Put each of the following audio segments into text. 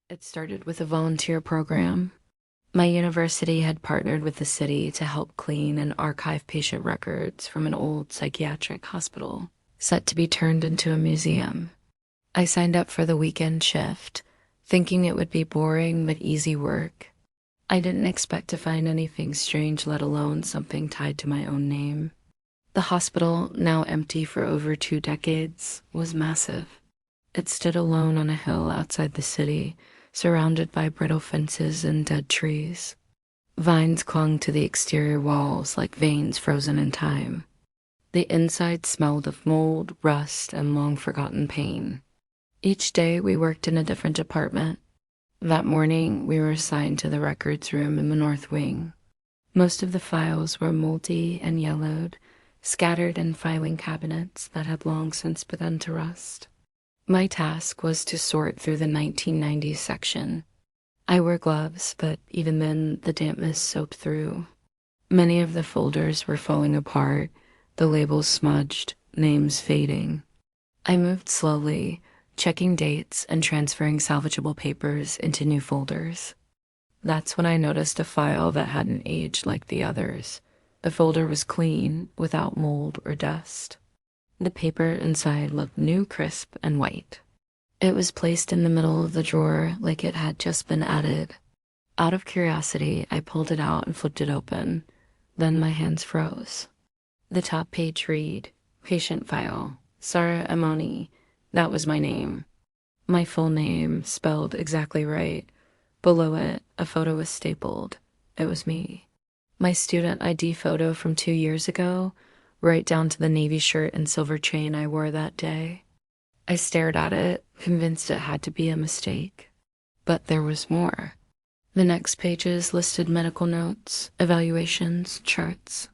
It started with a volunteer program. My university had partnered with the city to help clean and archive patient records from an old psychiatric hospital set to be turned into a museum. I signed up for the weekend shift, thinking it would be boring but easy work. I didn't expect to find anything strange, let alone something tied to my own name. The hospital, now empty for over 2 decades, was massive. It stood alone on a hill outside the city, surrounded by brittle fences and dead trees. Vines clung to the exterior walls like veins frozen in time. The inside smelled of mold, rust, and long-forgotten pain. Each day we worked in a different department. That morning, we were assigned to the records room in the north wing. Most of the files were moldy and yellowed, scattered in filing cabinets that had long since begun to rust. My task was to sort through the 1990s section. I wore gloves, but even then, the dampness soaked through. Many of the folders were falling apart, the labels smudged, names fading. I moved slowly, checking dates and transferring salvageable papers into new folders. That's when I noticed a file that hadn't aged like the others. The folder was clean, without mold or dust. The paper inside looked new, crisp, and white. It was placed in the middle of the drawer like it had just been added. Out of curiosity, I pulled it out and flipped it open. Then my hands froze. The top page read, "Patient file, Sarah Amoni." That was my name. My full name, spelled exactly right. Below it, a photo was stapled. It was me. My student ID photo from 2 years ago, right down to the navy shirt and silver chain I wore that day. I stared at it, convinced it had to be a mistake. But there was more. The next pages listed medical notes, evaluations, charts.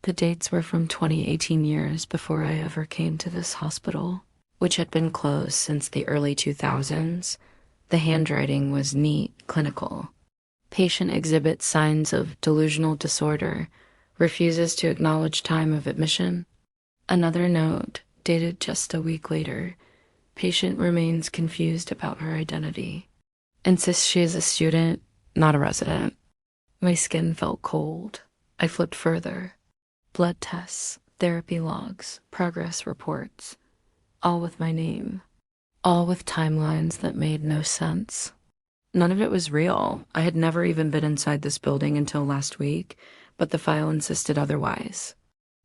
The dates were from 2018, years before I ever came to this hospital, which had been closed since the early 2000s. The handwriting was neat, clinical. Patient exhibits signs of delusional disorder, refuses to acknowledge time of admission. Another note, dated just a week later. Patient remains confused about her identity. Insists she is a student, not a resident. My skin felt cold. I flipped further. Blood tests, therapy logs, progress reports. All with my name. All with timelines that made no sense. None of it was real. I had never even been inside this building until last week, but the file insisted otherwise.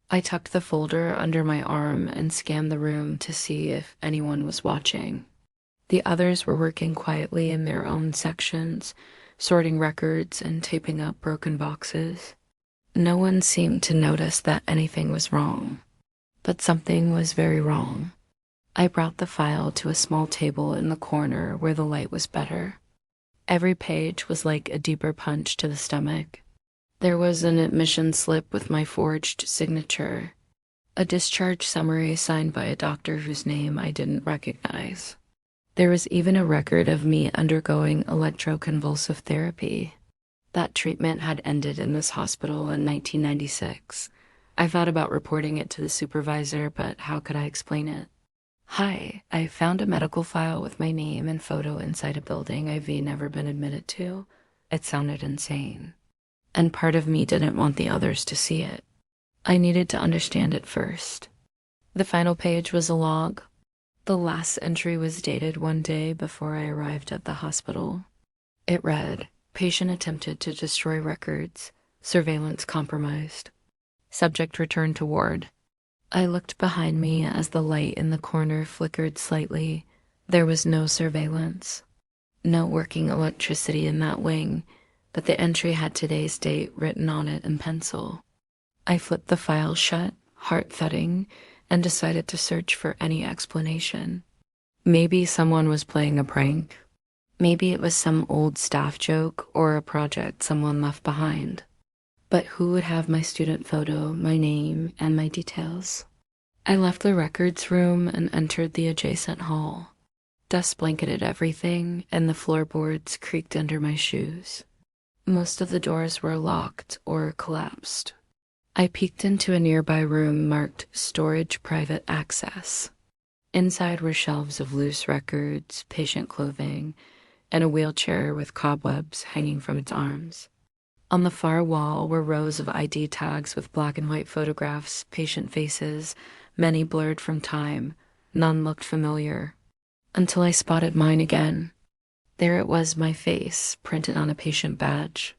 I tucked the folder under my arm and scanned the room to see if anyone was watching. The others were working quietly in their own sections, sorting records and taping up broken boxes. No one seemed to notice that anything was wrong. But something was very wrong. I brought the file to a small table in the corner where the light was better. Every page was like a deeper punch to the stomach. There was an admission slip with my forged signature, a discharge summary signed by a doctor whose name I didn't recognize. There was even a record of me undergoing electroconvulsive therapy. That treatment had ended in this hospital in 1996. I thought about reporting it to the supervisor, but how could I explain it? "Hi, I found a medical file with my name and photo inside a building I've never been admitted to." It sounded insane. And part of me didn't want the others to see it. I needed to understand it first. The final page was a log. The last entry was dated one day before I arrived at the hospital. It read, "Patient attempted to destroy records. Surveillance compromised. Subject returned to ward." I looked behind me as the light in the corner flickered slightly. There was no surveillance. No working electricity in that wing, but the entry had today's date written on it in pencil. I flipped the file shut, heart thudding, and decided to search for any explanation. Maybe someone was playing a prank. Maybe it was some old staff joke or a project someone left behind. But who would have my student photo, my name, and my details? I left the records room and entered the adjacent hall. Dust blanketed everything, and the floorboards creaked under my shoes. Most of the doors were locked or collapsed. I peeked into a nearby room marked "Storage Private Access." Inside were shelves of loose records, patient clothing, and a wheelchair with cobwebs hanging from its arms. On the far wall were rows of ID tags with black and white photographs, patient faces, many blurred from time. None looked familiar. Until I spotted mine again. There it was, my face, printed on a patient badge.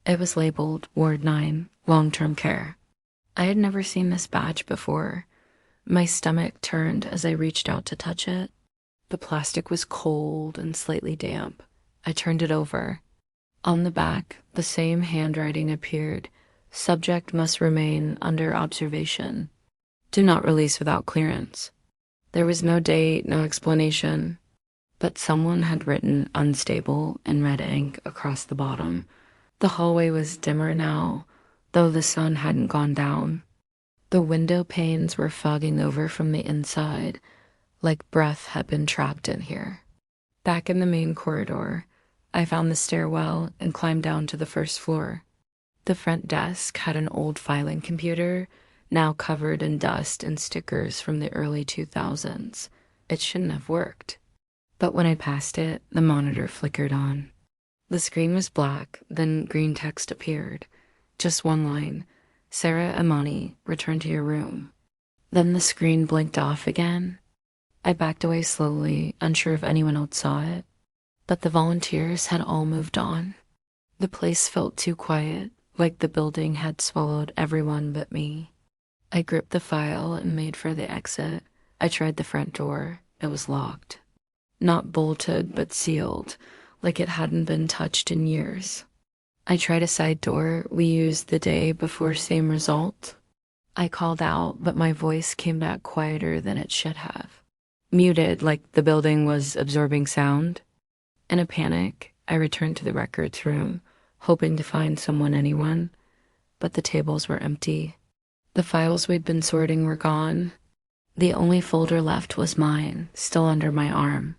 It was labeled Ward 9, Long-Term Care. I had never seen this badge before. My stomach turned as I reached out to touch it. The plastic was cold and slightly damp. I turned it over. On the back, the same handwriting appeared. Subject must remain under observation. Do not release without clearance. There was no date, no explanation, but someone had written unstable in red ink across the bottom. The hallway was dimmer now, though the sun hadn't gone down. The window panes were fogging over from the inside, like breath had been trapped in here. Back in the main corridor, I found the stairwell and climbed down to the first floor. The front desk had an old filing computer, now covered in dust and stickers from the early 2000s. It shouldn't have worked. But when I passed it, the monitor flickered on. The screen was black, then green text appeared. Just one line. Sarah Amani, return to your room. Then the screen blinked off again. I backed away slowly, unsure if anyone else saw it. But the volunteers had all moved on. The place felt too quiet, like the building had swallowed everyone but me. I gripped the file and made for the exit. I tried the front door. It was locked. Not bolted, but sealed, like it hadn't been touched in years. I tried a side door we used the day before, same result. I called out, but my voice came back quieter than it should have. Muted, like the building was absorbing sound. In a panic, I returned to the records room, hoping to find anyone, but the tables were empty. The files we'd been sorting were gone. The only folder left was mine, still under my arm.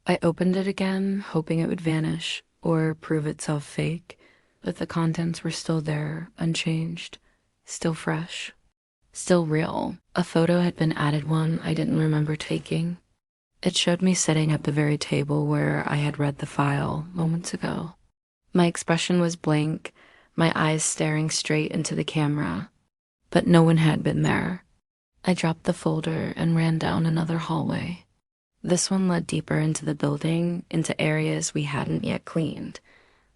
I opened it again, hoping it would vanish or prove itself fake, but the contents were still there, unchanged, still fresh, still real. A photo had been added, one I didn't remember taking. It showed me sitting at the very table where I had read the file moments ago. My expression was blank, my eyes staring straight into the camera, but no one had been there. I dropped the folder and ran down another hallway. This one led deeper into the building, into areas we hadn't yet cleaned.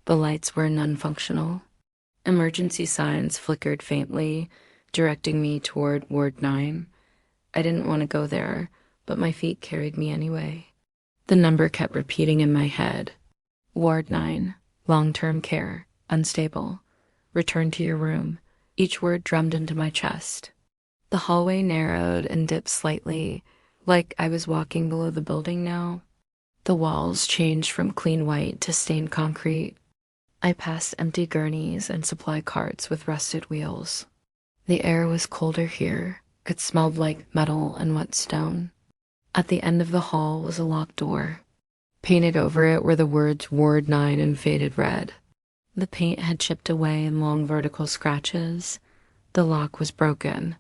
The lights were non-functional. Emergency signs flickered faintly, directing me toward Ward 9. I didn't want to go there, but my feet carried me anyway. The number kept repeating in my head. Ward 9, long-term care, unstable. Return to your room. Each word drummed into my chest. The hallway narrowed and dipped slightly, like I was walking below the building now. The walls changed from clean white to stained concrete. I passed empty gurneys and supply carts with rusted wheels. The air was colder here. It smelled like metal and wet stone. At the end of the hall was a locked door. Painted over it were the words Ward 9 in faded red. The paint had chipped away in long vertical scratches. The lock was broken.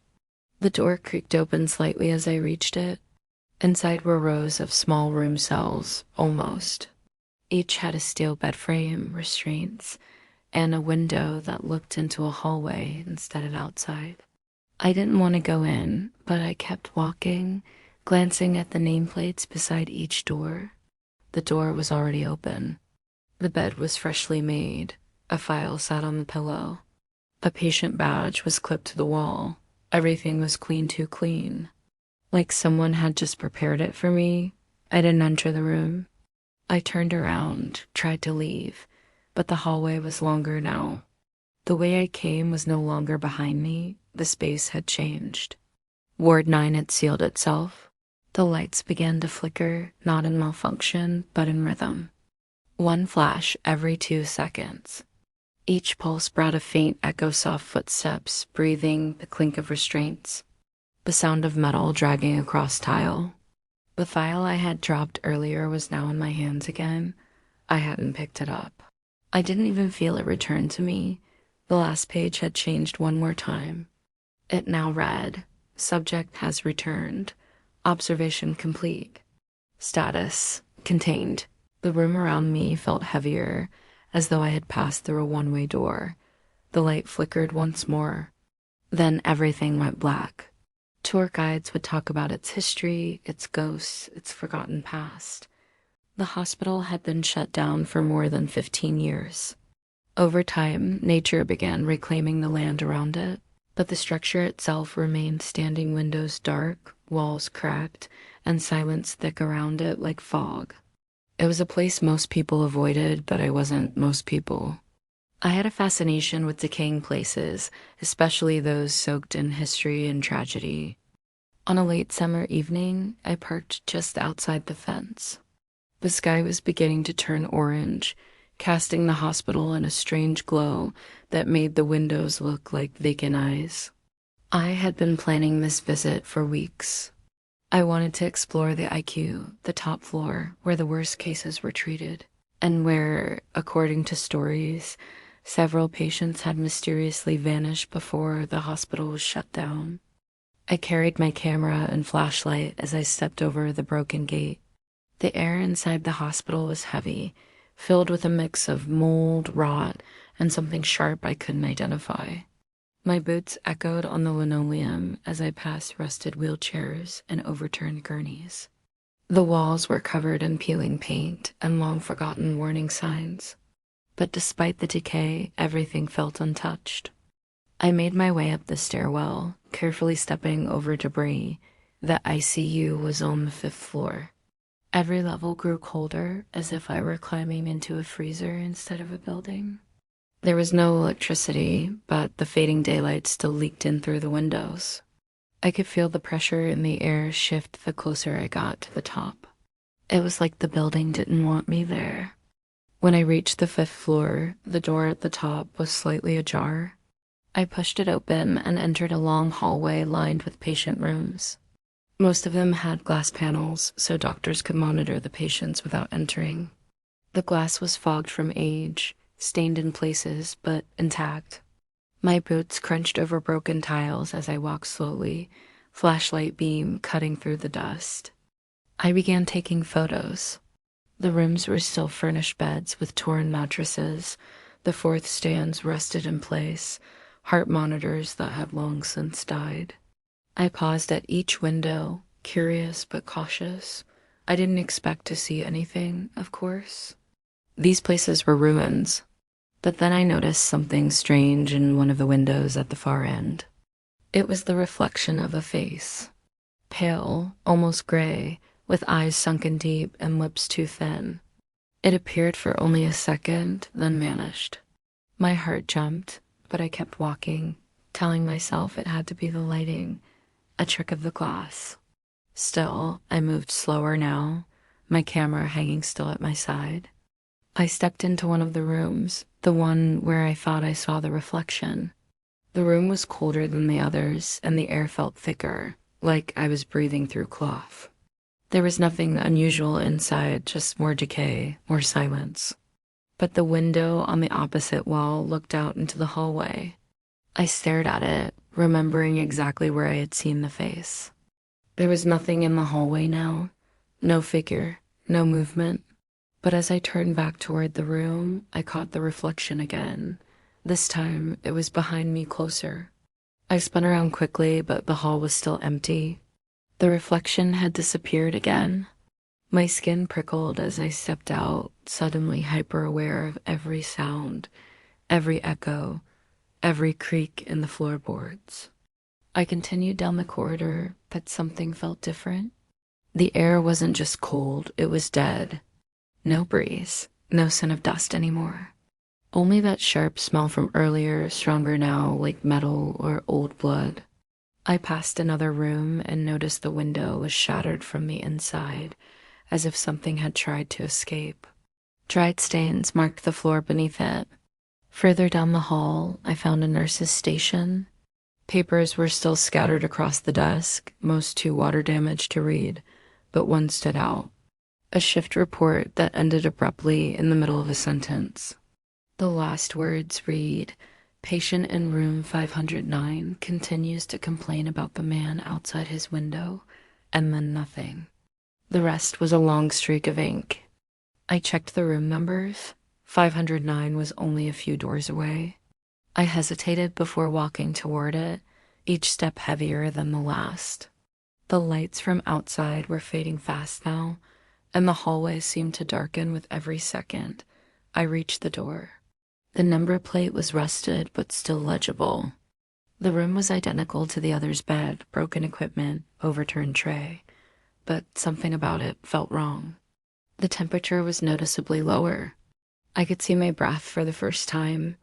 The door creaked open slightly as I reached it. Inside were rows of small room cells, almost. Each had a steel bed frame, restraints, and a window that looked into a hallway instead of outside. I didn't want to go in, but I kept walking, glancing at the nameplates beside each door. The door was already open. The bed was freshly made. A file sat on the pillow. A patient badge was clipped to the wall. Everything was clean, too clean. Like someone had just prepared it for me. I didn't enter the room. I turned around, tried to leave, but the hallway was longer now. The way I came was no longer behind me. The space had changed. Ward 9 had sealed itself. The lights began to flicker, not in malfunction, but in rhythm. One flash every 2 seconds. Each pulse brought a faint echo, soft footsteps, breathing, the clink of restraints, the sound of metal dragging across tile. The file I had dropped earlier was now in my hands again. I hadn't picked it up. I didn't even feel it return to me. The last page had changed one more time. It now read, subject has returned. Observation complete. Status, contained. The room around me felt heavier, as though I had passed through a one-way door. The light flickered once more. Then everything went black. Tour guides would talk about its history, its ghosts, its forgotten past. The hospital had been shut down for more than 15 years. Over time, nature began reclaiming the land around it, but the structure itself remained standing, windows dark, walls cracked, and silence thick around it like fog. It was a place most people avoided, but I wasn't most people. I had a fascination with decaying places, especially those soaked in history and tragedy. On a late summer evening, I parked just outside the fence. The sky was beginning to turn orange, casting the hospital in a strange glow that made the windows look like vacant eyes. I had been planning this visit for weeks. I wanted to explore the IQ, the top floor, where the worst cases were treated, and where, according to stories, several patients had mysteriously vanished before the hospital was shut down. I carried my camera and flashlight as I stepped over the broken gate. The air inside the hospital was heavy, filled with a mix of mold, rot, and something sharp I couldn't identify. My boots echoed on the linoleum as I passed rusted wheelchairs and overturned gurneys. The walls were covered in peeling paint and long-forgotten warning signs. But despite the decay, everything felt untouched. I made my way up the stairwell, carefully stepping over debris. The ICU was on the 5th floor. Every level grew colder, as if I were climbing into a freezer instead of a building. There was no electricity, but the fading daylight still leaked in through the windows. I could feel the pressure in the air shift the closer I got to the top. It was like the building didn't want me there. When I reached the 5th floor, the door at the top was slightly ajar. I pushed it open and entered a long hallway lined with patient rooms. Most of them had glass panels, so doctors could monitor the patients without entering. The glass was fogged from age, stained in places, but intact. My boots crunched over broken tiles as I walked slowly, flashlight beam cutting through the dust. I began taking photos. The rooms were still furnished beds with torn mattresses, the fourth stands rusted in place, heart monitors that had long since died. I paused at each window, curious but cautious. I didn't expect to see anything, of course. These places were ruins, but then I noticed something strange in one of the windows at the far end. It was the reflection of a face, pale, almost gray, with eyes sunken deep and lips too thin. It appeared for only a second, then vanished. My heart jumped, but I kept walking, telling myself it had to be the lighting, a trick of the glass. Still, I moved slower now, my camera hanging still at my side. I stepped into one of the rooms, the one where I thought I saw the reflection. The room was colder than the others, and the air felt thicker, like I was breathing through cloth. There was nothing unusual inside, just more decay, more silence. But the window on the opposite wall looked out into the hallway. I stared at it, remembering exactly where I had seen the face. There was nothing in the hallway now, no figure, no movement. But as I turned back toward the room, I caught the reflection again. This time, it was behind me closer. I spun around quickly, but the hall was still empty. The reflection had disappeared again. My skin prickled as I stepped out, suddenly hyper-aware of every sound, every echo, every creak in the floorboards. I continued down the corridor, but something felt different. The air wasn't just cold, it was dead. No breeze, no scent of dust anymore. Only that sharp smell from earlier, stronger now, like metal or old blood. I passed another room and noticed the window was shattered from the inside, as if something had tried to escape. Dried stains marked the floor beneath it. Further down the hall, I found a nurse's station. Papers were still scattered across the desk, most too water damaged to read, but one stood out. A shift report that ended abruptly in the middle of a sentence. The last words read, "Patient in room 509 continues to complain about the man outside his window," and then nothing. The rest was a long streak of ink. I checked the room numbers. 509 was only a few doors away. I hesitated before walking toward it, each step heavier than the last. The lights from outside were fading fast now, and the hallway seemed to darken with every second. I reached the door. The number plate was rusted but still legible. The room was identical to the other's bed, broken equipment, overturned tray, but something about it felt wrong. The temperature was noticeably lower. I could see my breath for the first time.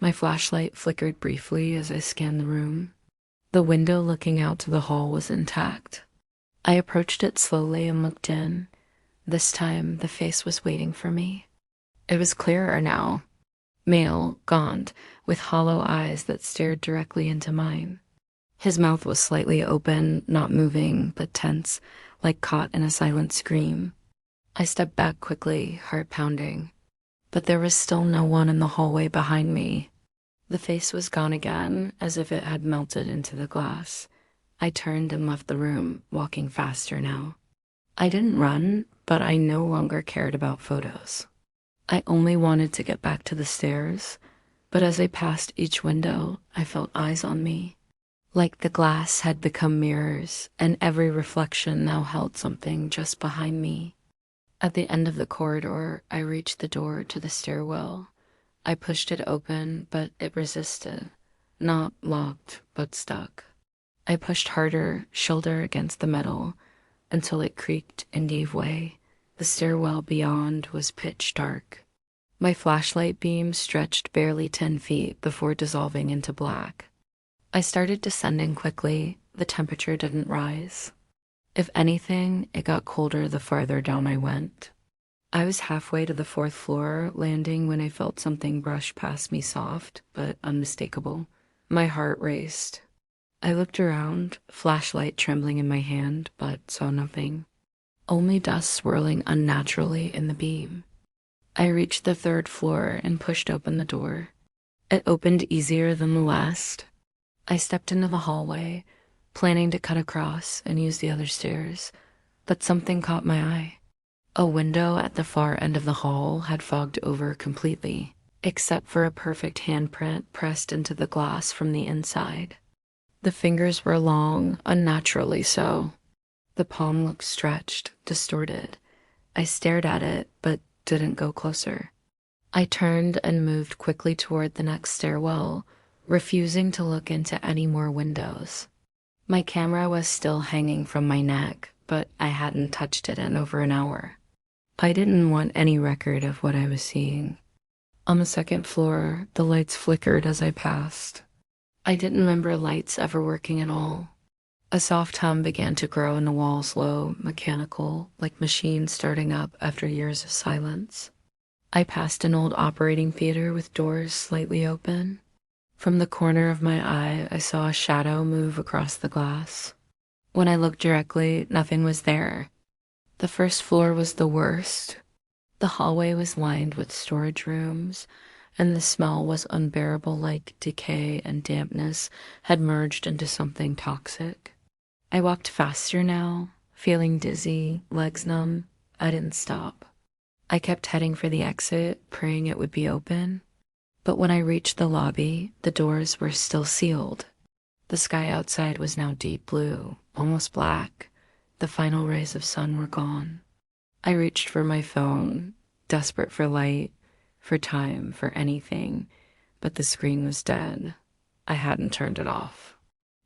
My flashlight flickered briefly as I scanned the room. The window looking out to the hall was intact. I approached it slowly and looked in. This time, the face was waiting for me. It was clearer now. Male, gaunt, with hollow eyes that stared directly into mine. His mouth was slightly open, not moving, but tense, like caught in a silent scream. I stepped back quickly, heart pounding. But there was still no one in the hallway behind me. The face was gone again, as if it had melted into the glass. I turned and left the room, walking faster now. I didn't run, but I no longer cared about photos. I only wanted to get back to the stairs, but as I passed each window, I felt eyes on me. Like the glass had become mirrors, and every reflection now held something just behind me. At the end of the corridor, I reached the door to the stairwell. I pushed it open, but it resisted. Not locked, but stuck. I pushed harder, shoulder against the metal, until it creaked and gave way. The stairwell beyond was pitch dark. My flashlight beam stretched barely 10 feet before dissolving into black. I started descending quickly. The temperature didn't rise. If anything, it got colder the farther down I went. I was halfway to the 4th floor, landing when I felt something brush past me, soft but unmistakable. My heart raced. I looked around, flashlight trembling in my hand, but saw nothing. Only dust swirling unnaturally in the beam. I reached the 3rd floor and pushed open the door. It opened easier than the last. I stepped into the hallway, planning to cut across and use the other stairs, but something caught my eye. A window at the far end of the hall had fogged over completely, except for a perfect handprint pressed into the glass from the inside. The fingers were long, unnaturally so. The palm looked stretched, distorted. I stared at it, but didn't go closer. I turned and moved quickly toward the next stairwell, refusing to look into any more windows. My camera was still hanging from my neck, but I hadn't touched it in over an hour. I didn't want any record of what I was seeing. On the 2nd floor, the lights flickered as I passed. I didn't remember lights ever working at all. A soft hum began to grow in the walls, low, mechanical, like machines starting up after years of silence. I passed an old operating theater with doors slightly open. From the corner of my eye, I saw a shadow move across the glass. When I looked directly, nothing was there. The 1st floor was the worst. The hallway was lined with storage rooms, and the smell was unbearable, like decay and dampness had merged into something toxic. I walked faster now, feeling dizzy, legs numb. I didn't stop. I kept heading for the exit, praying it would be open. But when I reached the lobby, the doors were still sealed. The sky outside was now deep blue, almost black. The final rays of sun were gone. I reached for my phone, desperate for light, for time, for anything, but the screen was dead. I hadn't turned it off.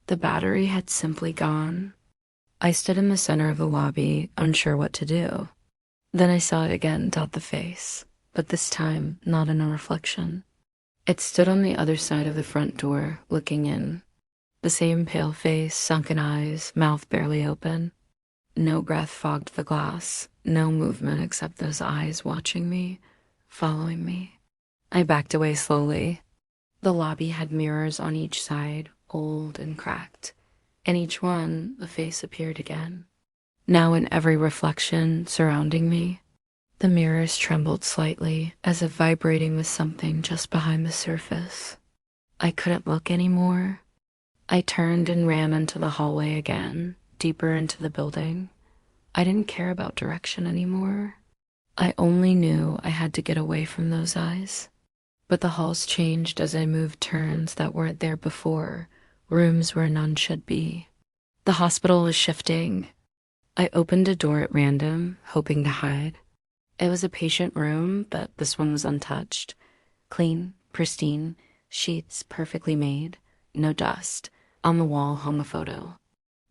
The battery had simply gone. I stood in the center of the lobby, unsure what to do. Then I saw it again dot the face, but this time not in a reflection. It stood on the other side of the front door, looking in. The same pale face, sunken eyes, mouth barely open. No breath fogged the glass, no movement except those eyes watching me, following me. I backed away slowly. The lobby had mirrors on each side, old and cracked. In each one, the face appeared again. Now in every reflection surrounding me, the mirrors trembled slightly, as if vibrating with something just behind the surface. I couldn't look anymore. I turned and ran into the hallway again, deeper into the building. I didn't care about direction anymore. I only knew I had to get away from those eyes. But the halls changed as I moved turns that weren't there before, rooms where none should be. The hospital was shifting. I opened a door at random, hoping to hide. It was a patient room, but this one was untouched. Clean, pristine, sheets perfectly made, no dust. On the wall hung a photo.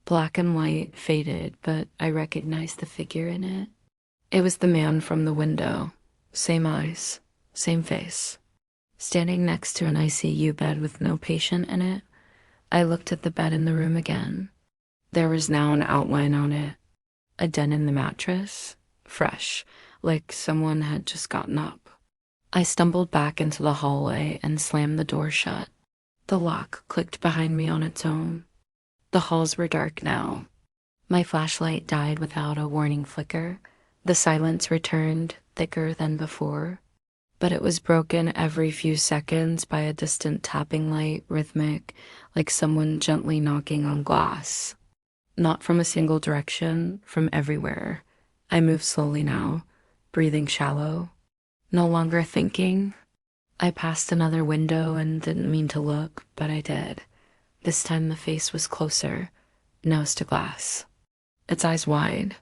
Black and white, faded, but I recognized the figure in it. It was the man from the window. Same eyes, same face. Standing next to an ICU bed with no patient in it, I looked at the bed in the room again. There was now an outline on it. A dent in the mattress, fresh, like someone had just gotten up. I stumbled back into the hallway and slammed the door shut. The lock clicked behind me on its own. The halls were dark now. My flashlight died without a warning flicker. The silence returned, thicker than before. But it was broken every few seconds by a distant tapping light, rhythmic, like someone gently knocking on glass. Not from a single direction, from everywhere. I moved slowly now, breathing shallow, no longer thinking. I passed another window and didn't mean to look, but I did. This time the face was closer, nose to glass. Its eyes wide.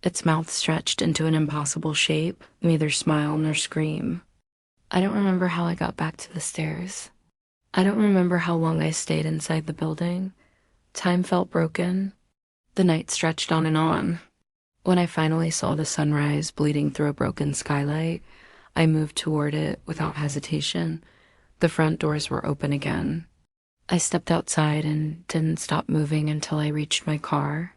Its mouth stretched into an impossible shape, neither smile nor scream. I don't remember how I got back to the stairs. I don't remember how long I stayed inside the building. Time felt broken. The night stretched on and on. When I finally saw the sunrise bleeding through a broken skylight, I moved toward it without hesitation. The front doors were open again. I stepped outside and didn't stop moving until I reached my car.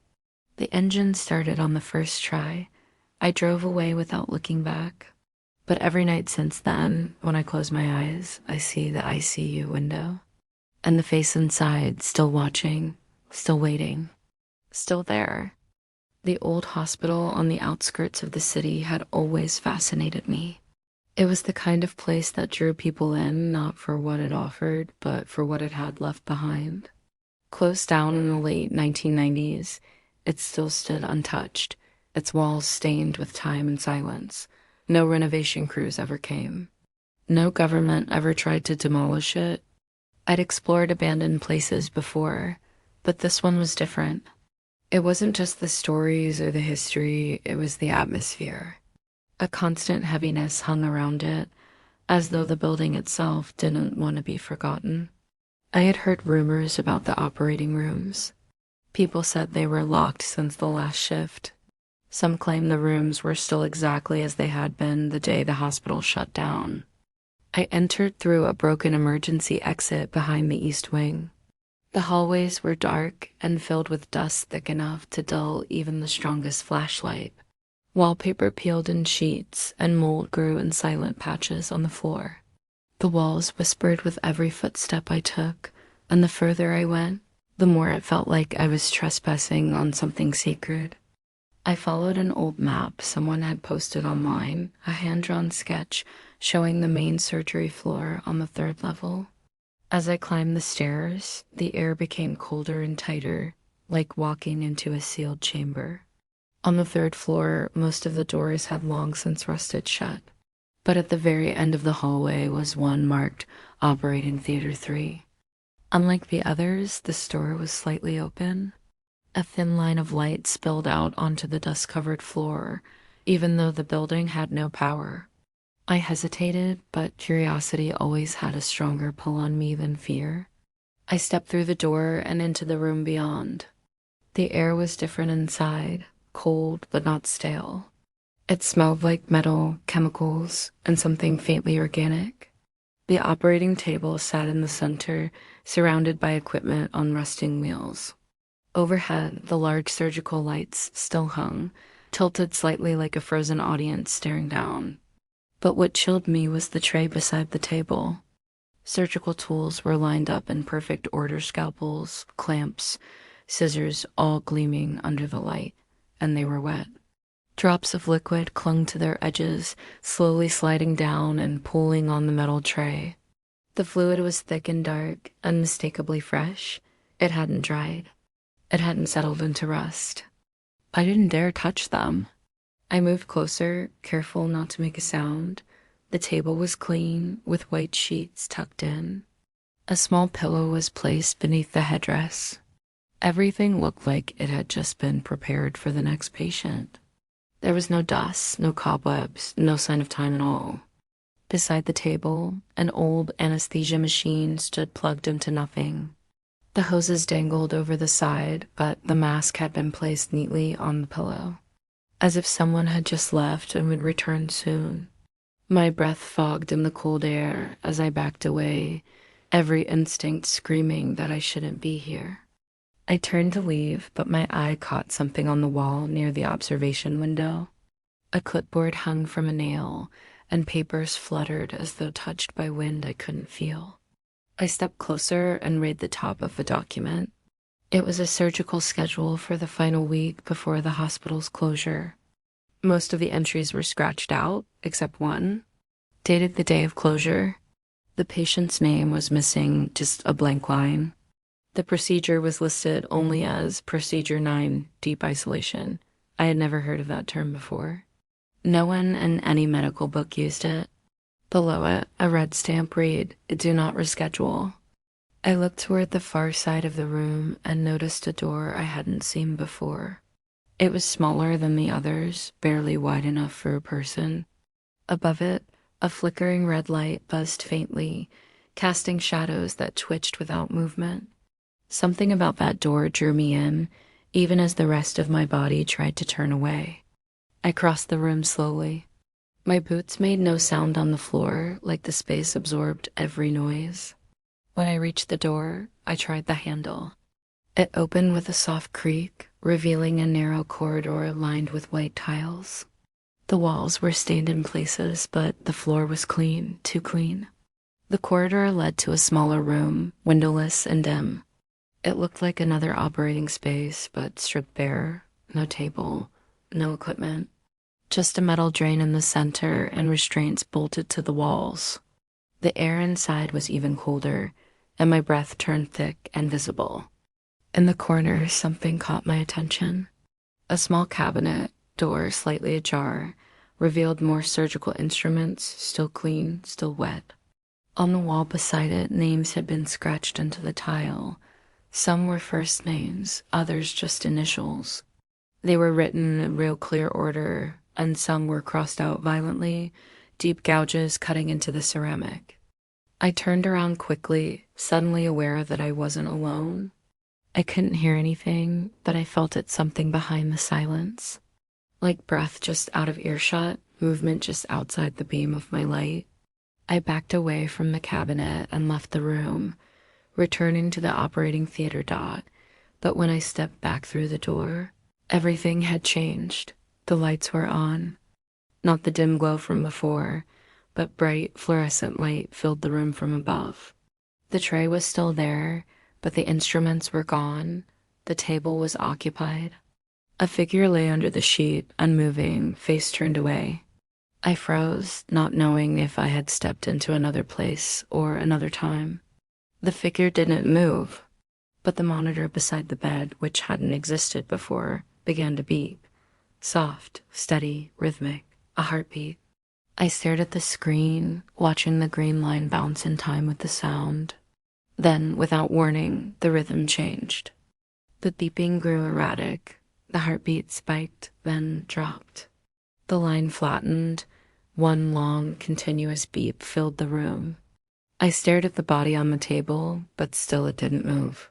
The engine started on the first try. I drove away without looking back. But every night since then, when I close my eyes, I see the ICU window. And the face inside, still watching, still waiting, still there. The old hospital on the outskirts of the city had always fascinated me. It was the kind of place that drew people in, not for what it offered, but for what it had left behind. Closed down in the late 1990s, it still stood untouched, its walls stained with time and silence. No renovation crews ever came. No government ever tried to demolish it. I'd explored abandoned places before, but this one was different. It wasn't just the stories or the history, it was the atmosphere. A constant heaviness hung around it, as though the building itself didn't want to be forgotten. I had heard rumors about the operating rooms. People said they were locked since the last shift. Some claimed the rooms were still exactly as they had been the day the hospital shut down. I entered through a broken emergency exit behind the east wing. The hallways were dark and filled with dust thick enough to dull even the strongest flashlight. Wallpaper peeled in sheets and mold grew in silent patches on the floor. The walls whispered with every footstep I took, and the further I went, the more it felt like I was trespassing on something sacred. I followed an old map someone had posted online, a hand-drawn sketch showing the main surgery floor on the 3rd level. As I climbed the stairs, the air became colder and tighter, like walking into a sealed chamber. On the 3rd floor, most of the doors had long since rusted shut, but at the very end of the hallway was one marked Operating Theater 3. Unlike the others, this door was slightly open. A thin line of light spilled out onto the dust-covered floor, even though the building had no power. I hesitated, but curiosity always had a stronger pull on me than fear. I stepped through the door and into the room beyond. The air was different inside, cold but not stale. It smelled like metal, chemicals, and something faintly organic. The operating table sat in the center, surrounded by equipment on rusting wheels. Overhead, the large surgical lights still hung, tilted slightly like a frozen audience staring down. But what chilled me was the tray beside the table. Surgical tools were lined up in perfect order: scalpels, clamps, scissors, all gleaming under the light, and they were wet. Drops of liquid clung to their edges, slowly sliding down and pooling on the metal tray. The fluid was thick and dark, unmistakably fresh. It hadn't dried. It hadn't settled into rust. I didn't dare touch them. I moved closer, careful not to make a sound. The table was clean, with white sheets tucked in. A small pillow was placed beneath the headdress. Everything looked like it had just been prepared for the next patient. There was no dust, no cobwebs, no sign of time at all. Beside the table, an old anesthesia machine stood plugged into nothing. The hoses dangled over the side, but the mask had been placed neatly on the pillow, as if someone had just left and would return soon. My breath fogged in the cold air as I backed away, every instinct screaming that I shouldn't be here. I turned to leave, but my eye caught something on the wall near the observation window. A clipboard hung from a nail, and papers fluttered as though touched by wind I couldn't feel. I stepped closer and read the top of the document. It was a surgical schedule for the final week before the hospital's closure. Most of the entries were scratched out, except one, dated the day of closure. The patient's name was missing, just a blank line. The procedure was listed only as Procedure 9, Deep Isolation. I had never heard of that term before. No one in any medical book used it. Below it, a red stamp read, "Do not reschedule." I looked toward the far side of the room and noticed a door I hadn't seen before. It was smaller than the others, barely wide enough for a person. Above it, a flickering red light buzzed faintly, casting shadows that twitched without movement. Something about that door drew me in, even as the rest of my body tried to turn away. I crossed the room slowly. My boots made no sound on the floor, like the space absorbed every noise. When I reached the door, I tried the handle. It opened with a soft creak, revealing a narrow corridor lined with white tiles. The walls were stained in places, but the floor was clean, too clean. The corridor led to a smaller room, windowless and dim. It looked like another operating space, but stripped bare, no table, no equipment. Just a metal drain in the center and restraints bolted to the walls. The air inside was even colder, and my breath turned thick and visible. In the corner, something caught my attention. A small cabinet, door slightly ajar, revealed more surgical instruments, still clean, still wet. On the wall beside it, names had been scratched into the tile. Some were first names, others just initials. They were written in real clear order, and some were crossed out violently, deep gouges cutting into the ceramic. I turned around quickly, suddenly aware that I wasn't alone. I couldn't hear anything, but I felt it something behind the silence. Like breath just out of earshot, movement just outside the beam of my light. I backed away from the cabinet and left the room, returning to the operating theater dot. But when I stepped back through the door, everything had changed. The lights were on. Not the dim glow from before, but bright fluorescent light filled the room from above. The tray was still there, but the instruments were gone. The table was occupied. A figure lay under the sheet, unmoving, face turned away. I froze, not knowing if I had stepped into another place or another time. The figure didn't move, but the monitor beside the bed, which hadn't existed before, began to beep. Soft, steady, rhythmic, a heartbeat. I stared at the screen, watching the green line bounce in time with the sound. Then, without warning, the rhythm changed. The beeping grew erratic. The heartbeat spiked, then dropped. The line flattened. One long, continuous beep filled the room. I stared at the body on the table, but still it didn't move.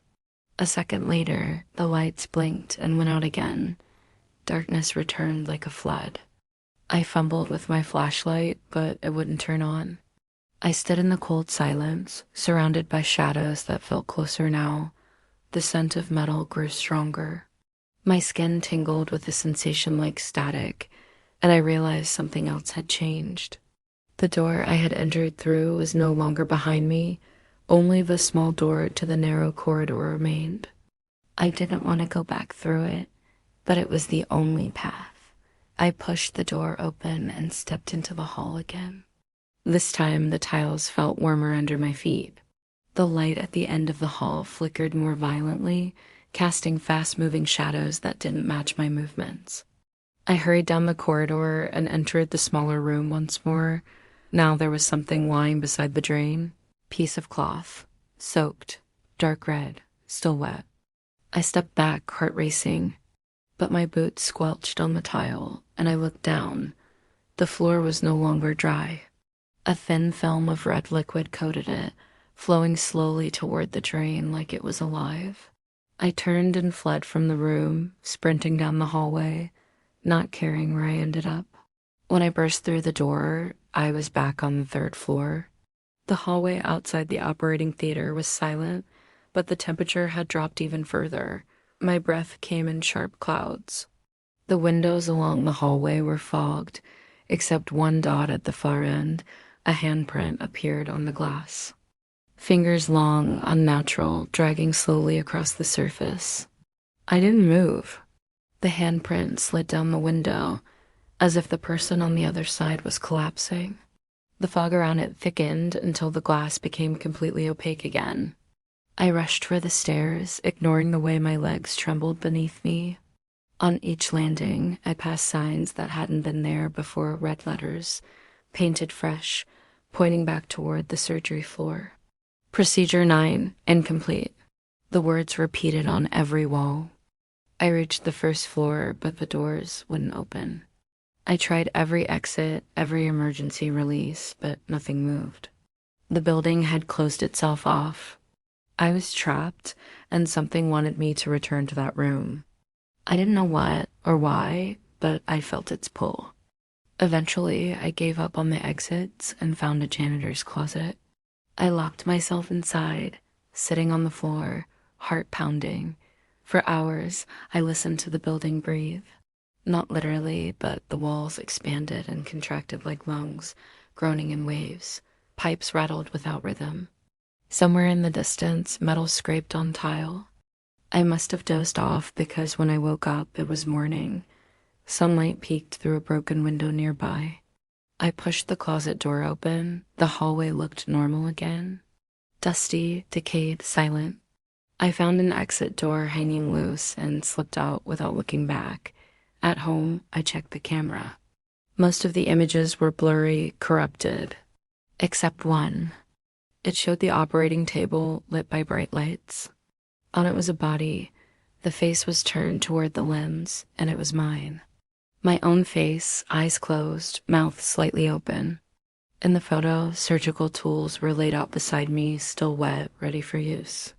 A second later, the lights blinked and went out again. Darkness returned like a flood. I fumbled with my flashlight, but it wouldn't turn on. I stood in the cold silence, surrounded by shadows that felt closer now. The scent of metal grew stronger. My skin tingled with a sensation like static, and I realized something else had changed. The door I had entered through was no longer behind me. Only the small door to the narrow corridor remained. I didn't want to go back through it, but it was the only path. I pushed the door open and stepped into the hall again. This time, the tiles felt warmer under my feet. The light at the end of the hall flickered more violently, casting fast-moving shadows that didn't match my movements. I hurried down the corridor and entered the smaller room once more. Now there was something lying beside the drain. Piece of cloth, soaked, dark red, still wet. I stepped back, heart racing, but my boots squelched on the tile, and I looked down. The floor was no longer dry. A thin film of red liquid coated it, flowing slowly toward the drain like it was alive. I turned and fled from the room, sprinting down the hallway, not caring where I ended up. When I burst through the door, I was back on the third floor. The hallway outside the operating theater was silent, but the temperature had dropped even further. My breath came in sharp clouds. The windows along the hallway were fogged, except one dot at the far end. A handprint appeared on the glass. Fingers long, unnatural, dragging slowly across the surface. I didn't move. The handprint slid down the window, as if the person on the other side was collapsing. The fog around it thickened until the glass became completely opaque again. I rushed for the stairs, ignoring the way my legs trembled beneath me. On each landing, I passed signs that hadn't been there before, red letters, painted fresh, pointing back toward the surgery floor. Procedure 9, incomplete. The words repeated on every wall. I reached the first floor, but the doors wouldn't open. I tried every exit, every emergency release, but nothing moved. The building had closed itself off. I was trapped, and something wanted me to return to that room. I didn't know what or why, but I felt its pull. Eventually, I gave up on the exits and found a janitor's closet. I locked myself inside, sitting on the floor, heart pounding. For hours, I listened to the building breathe. Not literally, but the walls expanded and contracted like lungs, groaning in waves. Pipes rattled without rhythm. Somewhere in the distance, metal scraped on tile. I must have dozed off because when I woke up, it was morning. Sunlight peeked through a broken window nearby. I pushed the closet door open. The hallway looked normal again. Dusty, decayed, silent. I found an exit door hanging loose and slipped out without looking back. At home, I checked the camera. Most of the images were blurry, corrupted, except one. It showed the operating table lit by bright lights. On it was a body. The face was turned toward the lens, and it was mine. My own face, eyes closed, mouth slightly open. In the photo, surgical tools were laid out beside me, still wet, ready for use.